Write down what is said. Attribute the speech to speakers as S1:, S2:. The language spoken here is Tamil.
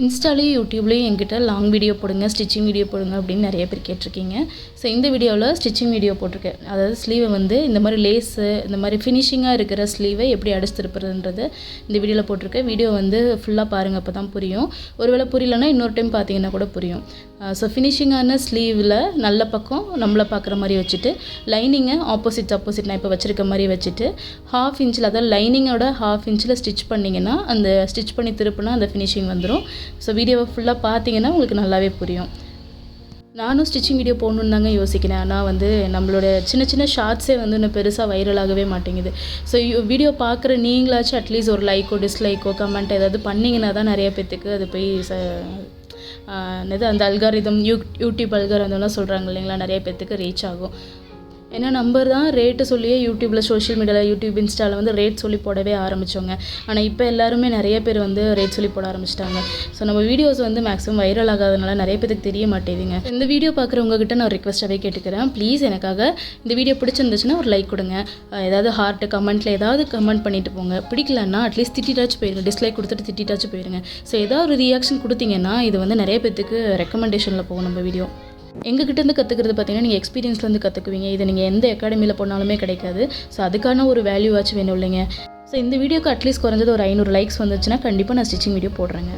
S1: இன்ஸ்டாலேயும் யூடியூப்லேயும் என்கிட்ட லாங் வீடியோ போடுங்க, ஸ்டிச்சிங் வீடியோ போடுங்க அப்படின்னு நிறைய பேர் கேட்டிருக்கீங்க. ஸோ இந்த வீடியோவில் ஸ்டிச்சிங் வீடியோ போட்டிருக்கேன். அதாவது ஸ்லீவை வந்து இந்த மாதிரி லேஸு இந்த மாதிரி ஃபினிஷிங்காக இருக்கிற ஸ்லீவை எப்படி அடிச்சு திருப்புறதுன்றது இந்த வீடியோவில் போட்டிருக்கேன். வீடியோ வந்து ஃபுல்லாக பாருங்கள், அப்போ தான் புரியும். ஒருவேளை புரியலன்னா இன்னொரு டைம் பார்த்தீங்கன்னா கூட புரியும். ஸோ ஃபினிஷிங்கான ஸ்லீவில் நல்ல பக்கம் நம்மளை பார்க்குற மாதிரி வச்சுட்டு லைனிங்கை ஆப்போசிட் நான் இப்போ வச்சுருக்க மாதிரி வச்சுட்டு ½ இன்ச்சில், அதாவது லைனிங்கோட ½ இன்ச்சில் ஸ்டிச் பண்ணிங்கன்னா அந்த ஸ்டிச் பண்ணி திருப்புனா அந்த ஃபினிஷிங் வந்துடும். ஸோ வீடியோவை ஃபுல்லாக பார்த்தீங்கன்னா உங்களுக்கு நல்லாவே புரியும். நானும் ஸ்டிச்சிங் வீடியோ போடணுன்னு தாங்க யோசிக்கிறேன். ஆனால் வந்து நம்மளோட சின்ன சின்ன ஷார்ட்ஸே வந்து இன்னும் பெருசாக வைரலாகவே மாட்டேங்குது. ஸோ வீடியோ பார்க்குற நீங்களாச்சும் அட்லீஸ்ட் ஒரு லைக்கோ டிஸ்லைக்கோ கமெண்ட் ஏதாவது பண்ணிங்கன்னா தான் நிறைய பேர்த்துக்கு அது போய் அந்த அல்காரிதம் யூடியூப் அல்காரிதம்லாம் சொல்கிறாங்க இல்லைங்களா, நிறைய பேர்த்துக்கு ரீச் ஆகும். ஏன்னா நம்பர் தான் ரேட்டு சொல்லியே யூடியூப்பில், சோஷியல் மீடியாவில், யூடியூப் இன்ஸ்டாவில் வந்து ரேட் சொல்லி போடவே ஆரம்பித்தோங்க. ஆனால் இப்போ எல்லாருமே நிறைய பேர் வந்து ரேட் சொல்லி போட ஆரம்பிச்சிட்டாங்க. ஸோ நம்ம வீடியோஸ் வந்து மேக்ஸிமம் வைரல் ஆகாதனால நிறைய பேருக்கு தெரிய மாட்டேங்குதுங்க. இந்த வீடியோ பார்க்குறவங்ககிட்ட நான் ரிக்வஸ்ட்டாகவே கேட்டுக்கிறேன், ப்ளீஸ் எனக்காக இந்த வீடியோ பிடிச்சிருந்துச்சுன்னா ஒரு லைக் கொடுங்க. ஏதாவது ஹார்ட்டு கமெண்ட்டில் ஏதாவது கமெண்ட் பண்ணிட்டு போங்க. பிடிக்கலன்னா அட்லீஸ்ட் திட்டிட்டாச்சும் போயிருங்க, டிஸ்லைக் கொடுத்துட்டு திட்டிட்டாச்சும் போயிருங்க. ஸோ ஏதாவது ஒரு ரியாக்ஷன் கொடுத்தீங்கன்னா இது வந்து நிறைய பேர்த்துக்கு ரெக்கமெண்டேஷனில் போகும் நம்ம வீடியோ. எங்ககிட்டேருந்து கற்றுக்கிறது பார்த்தீங்கன்னா நீங்கள் எக்ஸ்பீரியன்ஸ்லேருந்து கற்றுக்குவீங்க. இது நீங்கள் எந்த அகாடமியில் போனாலுமே கிடைக்காது. ஸோ அதுக்கான ஒரு வேல்யூவாச்சும் வேணும் இல்லைங்க. ஸோ இந்த வீடியோக்கு அட்லீஸ்ட் குறைஞ்சது ஒரு 500 லைக்ஸ் வந்துச்சுன்னா கண்டிப்பாக நான் ஸ்டிச்சிங் வீடியோ போடுறேங்க.